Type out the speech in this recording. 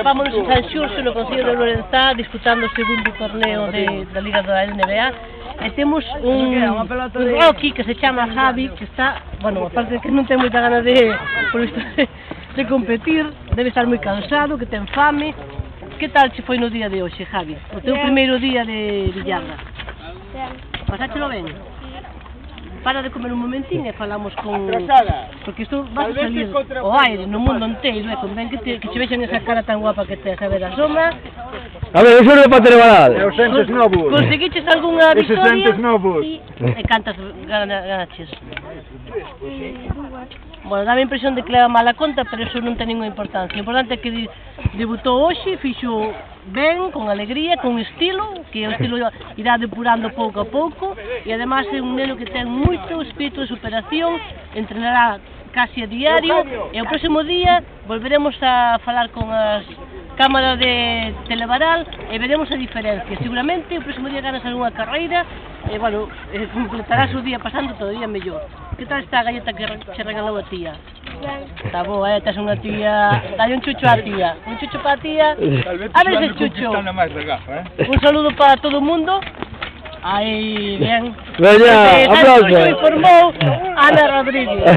Vámonos en San Xurxo, no Concello de Lorenzá, disputando o segundo torneo da Liga da NBA. E temos un Rocky que se chama Javi, que está, bueno, aparte de que non ten moita gana de competir, debe estar moi cansado, que ten fame. Que tal che foi no día de hoxe, Javi? O teu primeiro día de billarda? Pasáchelo ben? Para de comer un momentín e falamos con... Porque isto vas a salir ao aire, no mundo inteiro, e convén que che vexan esa cara tan guapa que tes a ver a sombra. A ver, eso non é para ter balada. E os entes novos. Conseguiches algunha victoria? Eses entes novos. E cantas ganaches? Bueno, dá a impresión de que leva mala conta, pero eso non ten ninguna importancia. O importante é que debutou hoxe, fixo ben, con alegría, con estilo, que o estilo irá depurando pouco a pouco, e además é un neno que ten moito espírito de superación, entrenará casi a diario, e o próximo día volveremos a falar con as cámaras de Televaral e veremos a diferencia. Seguramente o próximo día ganas algunha carreira e, bueno, completarás o día pasando todo o día mellor. Que tal está a galleta que che regalou a tía? Está boa, tes unha tía... Dalle un chucho á tía. Un chucho para a tía. A ver ese chucho. Un saludo para todo o mundo. Aí, bien. Veña, aplauso. Informou Ana Rodríguez.